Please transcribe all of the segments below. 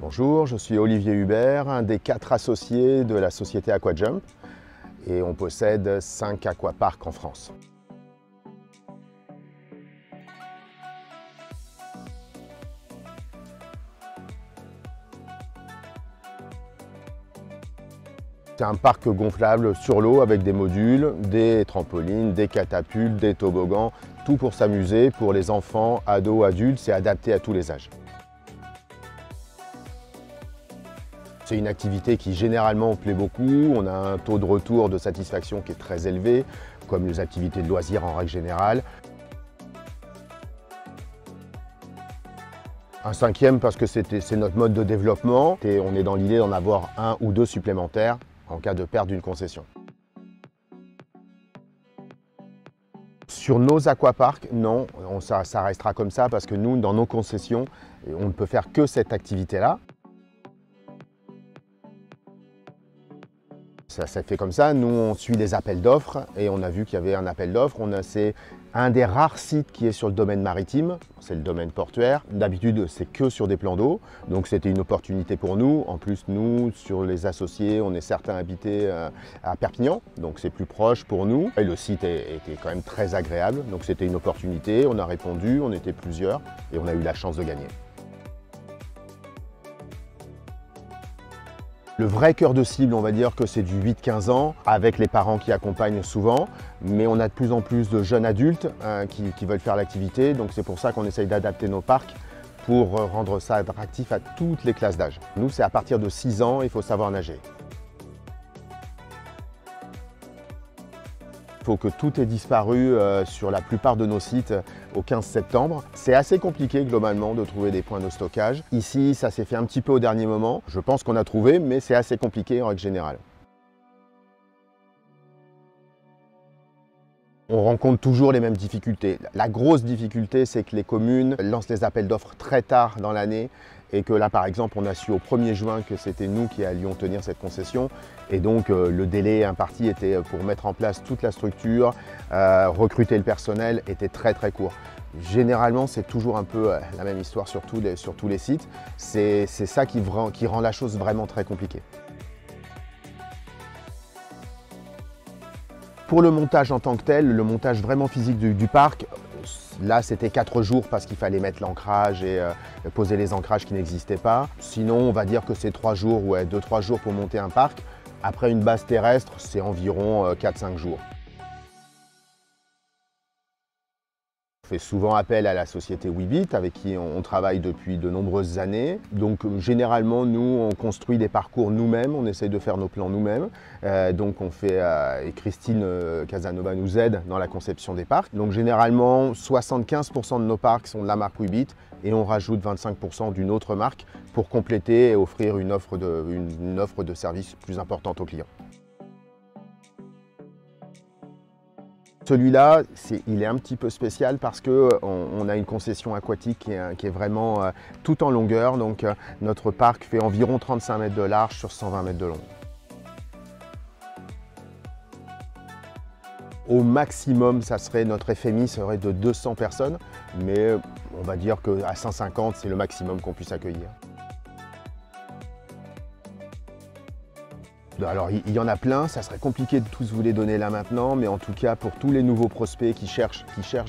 Bonjour, je suis Olivier Hubert, un des 4 associés de la société Aquajump et on possède 5 aquaparks en France. C'est un parc gonflable sur l'eau avec des modules, des trampolines, des catapultes, des toboggans, tout pour s'amuser pour les enfants, ados, adultes, c'est adapté à tous les âges. C'est une activité qui généralement plaît beaucoup, on a un taux de retour de satisfaction qui est très élevé, comme les activités de loisirs en règle générale. Un cinquième parce que c'est notre mode de développement et on est dans l'idée d'en avoir 1 ou 2 supplémentaires en cas de perte d'une concession. Sur nos aquaparks, non, ça restera comme ça parce que nous, dans nos concessions, on ne peut faire que cette activité-là. Ça s'est fait comme ça, nous on suit les appels d'offres et on a vu qu'il y avait un appel d'offres. C'est un des rares sites qui est sur le domaine maritime, c'est le domaine portuaire. D'habitude c'est que sur des plans d'eau, donc c'était une opportunité pour nous. En plus nous, sur les associés, on est certains habités à Perpignan, donc c'est plus proche pour nous. Et le site était quand même très agréable, donc c'était une opportunité, on a répondu, on était plusieurs et on a eu la chance de gagner. Le vrai cœur de cible, on va dire que c'est du 8-15 ans, avec les parents qui accompagnent souvent, mais on a de plus en plus de jeunes adultes qui veulent faire l'activité, donc c'est pour ça qu'on essaye d'adapter nos parcs pour rendre ça attractif à toutes les classes d'âge. Nous, c'est à partir de 6 ans, il faut savoir nager. Il faut que tout ait disparu sur la plupart de nos sites au 15 septembre. C'est assez compliqué globalement de trouver des points de stockage. Ici, ça s'est fait un petit peu au dernier moment. Je pense qu'on a trouvé, mais c'est assez compliqué en règle générale. On rencontre toujours les mêmes difficultés. La grosse difficulté, c'est que les communes lancent les appels d'offres très tard dans l'année et que là, par exemple, on a su au 1er juin que c'était nous qui allions tenir cette concession. Et donc, le délai imparti était pour mettre en place toute la structure, recruter le personnel, était très court. Généralement, c'est toujours un peu la même histoire sur tous les sites. C'est ça qui rend la chose vraiment très compliquée. Pour le montage en tant que tel, le montage vraiment physique du parc, là c'était 4 jours parce qu'il fallait mettre l'ancrage et poser les ancrages qui n'existaient pas. Sinon on va dire que c'est 3 jours, ouais, 2-3 jours pour monter un parc. Après une base terrestre, c'est environ 4-5 jours. On fait souvent appel à la société Weebit avec qui on travaille depuis de nombreuses années. Donc généralement nous on construit des parcours nous-mêmes, on essaye de faire nos plans nous-mêmes. Donc on fait, et Christine Casanova nous aide dans la conception des parcs. Donc généralement 75% de nos parcs sont de la marque Weebit et on rajoute 25% d'une autre marque pour compléter et offrir une offre de service plus importante aux clients. Celui-là, il est un petit peu spécial parce qu'on a une concession aquatique qui est vraiment tout en longueur. Donc notre parc fait environ 35 mètres de large sur 120 mètres de long. Au maximum, notre FMI serait de 200 personnes, mais on va dire qu'à 150, c'est le maximum qu'on puisse accueillir. Alors il y en a plein, ça serait compliqué de tous vous les donner là maintenant, mais en tout cas pour tous les nouveaux prospects qui cherchent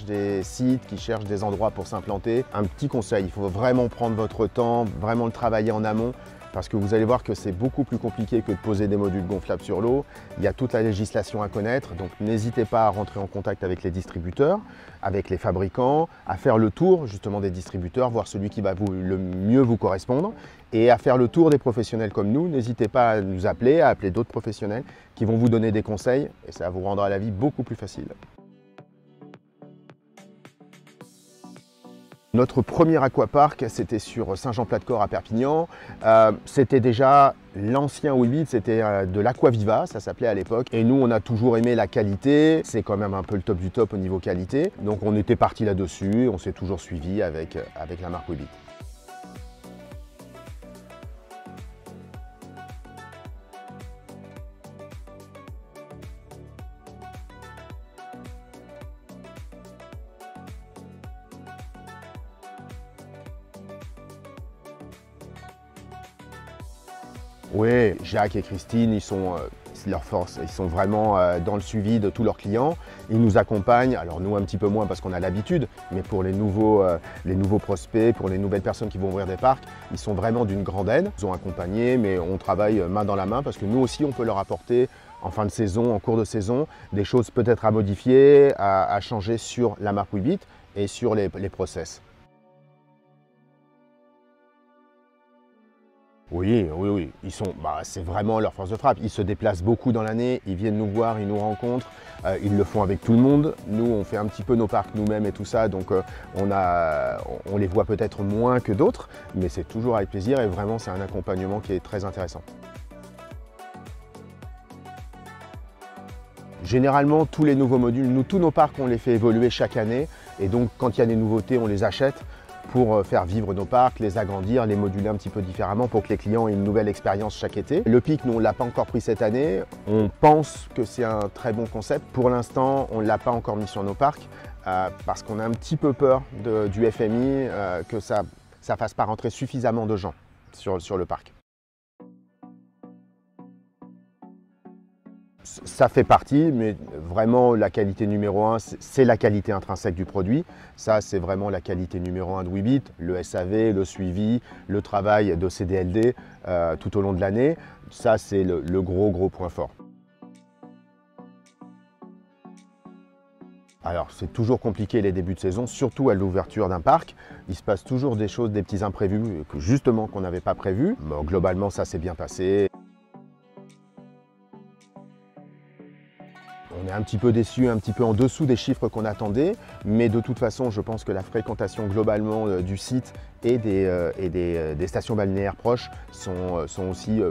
des sites, qui cherchent des endroits pour s'implanter, un petit conseil, il faut vraiment prendre votre temps, vraiment le travailler en amont, parce que vous allez voir que c'est beaucoup plus compliqué que de poser des modules gonflables sur l'eau. Il y a toute la législation à connaître, donc n'hésitez pas à rentrer en contact avec les distributeurs, avec les fabricants, à faire le tour justement des distributeurs, voir celui qui va le mieux vous correspondre, et à faire le tour des professionnels comme nous. N'hésitez pas à nous appeler, à appeler d'autres professionnels qui vont vous donner des conseils, et ça vous rendra la vie beaucoup plus facile. Notre premier aquapark, c'était sur Saint-Jean-Plat-de-Corps à Perpignan. C'était déjà l'ancien Weebit, c'était de l'Aquaviva, ça s'appelait à l'époque. Et nous, on a toujours aimé la qualité. C'est quand même un peu le top du top au niveau qualité. Donc on était parti là-dessus, on s'est toujours suivi avec la marque Weebit. Oui, Jacques et Christine, leur force, ils sont vraiment dans le suivi de tous leurs clients. Ils nous accompagnent, alors nous un petit peu moins parce qu'on a l'habitude, mais pour les nouveaux prospects, pour les nouvelles personnes qui vont ouvrir des parcs, ils sont vraiment d'une grande aide. Ils nous ont accompagnés, mais on travaille main dans la main parce que nous aussi on peut leur apporter en fin de saison, en cours de saison, des choses peut-être à modifier, à changer sur la marque Weebit et sur les process. Oui, oui, oui. C'est vraiment leur force de frappe. Ils se déplacent beaucoup dans l'année, ils viennent nous voir, ils nous rencontrent, ils le font avec tout le monde. Nous, on fait un petit peu nos parcs nous-mêmes et tout ça, donc on les voit peut-être moins que d'autres, mais c'est toujours avec plaisir et vraiment c'est un accompagnement qui est très intéressant. Généralement, tous les nouveaux modules, tous nos parcs, on les fait évoluer chaque année et donc quand il y a des nouveautés, on les achète pour faire vivre nos parcs, les agrandir, les moduler un petit peu différemment pour que les clients aient une nouvelle expérience chaque été. Le pic, nous, on ne l'a pas encore pris cette année. On pense que c'est un très bon concept. Pour l'instant, on ne l'a pas encore mis sur nos parcs parce qu'on a un petit peu peur du FMI, que ça ne fasse pas rentrer suffisamment de gens sur le parc. Ça fait partie, mais vraiment la qualité numéro 1, c'est la qualité intrinsèque du produit. Ça, c'est vraiment la qualité numéro 1 de Weebit, le SAV, le suivi, le travail de CDLD tout au long de l'année. Ça, c'est le gros point fort. Alors, c'est toujours compliqué les débuts de saison, surtout à l'ouverture d'un parc. Il se passe toujours des choses, des petits imprévus, justement qu'on n'avait pas prévus. Bon, globalement, ça s'est bien passé. On est un petit peu déçu, un petit peu en dessous des chiffres qu'on attendait, mais de toute façon, je pense que la fréquentation globalement du site et des stations balnéaires proches sont aussi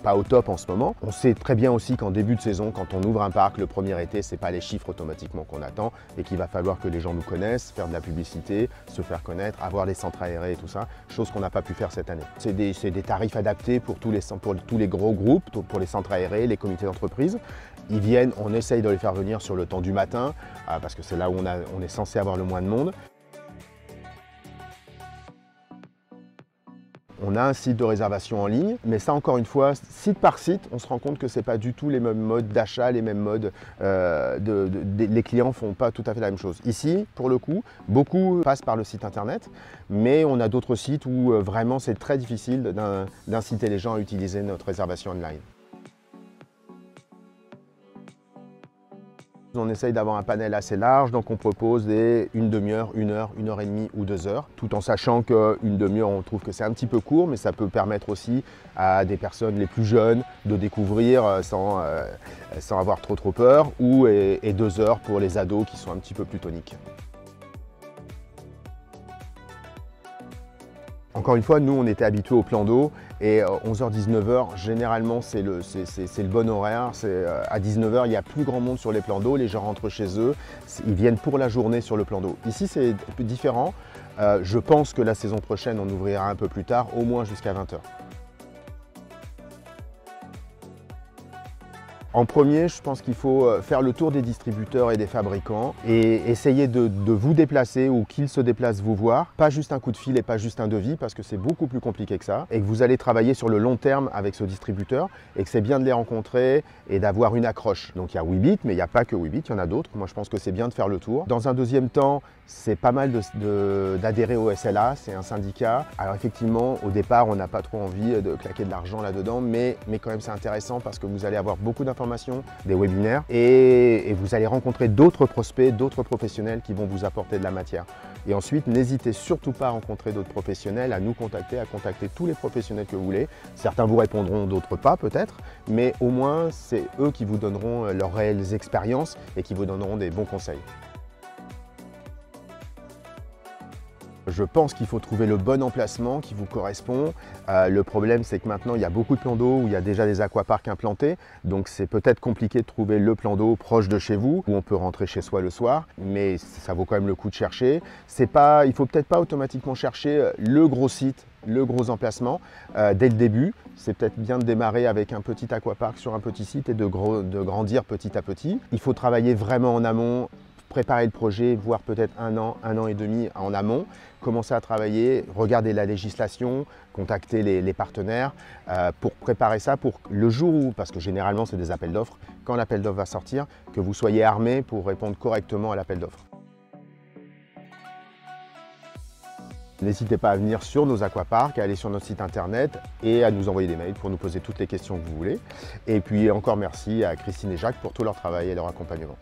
pas au top en ce moment. On sait très bien aussi qu'en début de saison, quand on ouvre un parc le premier été, ce n'est pas les chiffres automatiquement qu'on attend et qu'il va falloir que les gens nous connaissent, faire de la publicité, se faire connaître, avoir les centres aérés et tout ça, chose qu'on n'a pas pu faire cette année. C'est des tarifs adaptés pour tous les gros groupes, pour les centres aérés, les comités d'entreprise. Ils viennent, on essaye de les faire venir sur le temps du matin, parce que c'est là où on est censé avoir le moins de monde. On a un site de réservation en ligne, mais ça encore une fois, site par site, on se rend compte que ce n'est pas du tout les mêmes modes d'achat, les mêmes modes, les clients ne font pas tout à fait la même chose. Ici, pour le coup, beaucoup passent par le site internet, mais on a d'autres sites où vraiment c'est très difficile d'inciter les gens à utiliser notre réservation online. On essaye d'avoir un panel assez large, donc on propose une demi-heure, 1 heure et demie ou 2 heures, tout en sachant qu'une demi-heure, on trouve que c'est un petit peu court, mais ça peut permettre aussi à des personnes les plus jeunes de découvrir sans avoir trop peur, et 2 heures pour les ados qui sont un petit peu plus toniques. Encore une fois, nous, on était habitués au plan d'eau et 11h-19h, généralement, c'est le bon horaire. À 19h, il n'y a plus grand monde sur les plans d'eau, les gens rentrent chez eux, ils viennent pour la journée sur le plan d'eau. Ici, c'est un peu différent. Je pense que la saison prochaine, on ouvrira un peu plus tard, au moins jusqu'à 20h. En premier, je pense qu'il faut faire le tour des distributeurs et des fabricants et essayer de vous déplacer ou qu'ils se déplacent vous voir. Pas juste un coup de fil et pas juste un devis parce que c'est beaucoup plus compliqué que ça et que vous allez travailler sur le long terme avec ce distributeur et que c'est bien de les rencontrer et d'avoir une accroche. Donc il y a Weebit, mais il n'y a pas que Weebit, il y en a d'autres. Moi je pense que c'est bien de faire le tour. Dans un deuxième temps, c'est pas mal d'adhérer au SLA, c'est un syndicat. Alors effectivement, au départ, on n'a pas trop envie de claquer de l'argent là-dedans, mais quand même c'est intéressant parce que vous allez avoir beaucoup d'informations, des webinaires et vous allez rencontrer d'autres prospects, d'autres professionnels qui vont vous apporter de la matière. Et ensuite, n'hésitez surtout pas à rencontrer d'autres professionnels, à nous contacter, à contacter tous les professionnels que vous voulez. Certains vous répondront, d'autres pas peut-être, mais au moins c'est eux qui vous donneront leurs réelles expériences et qui vous donneront des bons conseils. Je pense qu'il faut trouver le bon emplacement qui vous correspond. Le problème, c'est que maintenant, il y a beaucoup de plans d'eau où il y a déjà des aquaparks implantés. Donc, c'est peut-être compliqué de trouver le plan d'eau proche de chez vous, où on peut rentrer chez soi le soir. Mais ça vaut quand même le coup de chercher. Il ne faut peut-être pas automatiquement chercher le gros site, le gros emplacement dès le début. C'est peut-être bien de démarrer avec un petit aquapark sur un petit site et de grandir petit à petit. Il faut travailler vraiment en amont, préparer le projet, voire peut-être un an et demi en amont, commencer à travailler, regarder la législation, contacter les partenaires pour préparer ça pour le jour où, parce que généralement c'est des appels d'offres, quand l'appel d'offres va sortir, que vous soyez armé pour répondre correctement à l'appel d'offres. N'hésitez pas à venir sur nos aquaparks, à aller sur notre site internet et à nous envoyer des mails pour nous poser toutes les questions que vous voulez. Et puis encore merci à Christine et Jacques pour tout leur travail et leur accompagnement.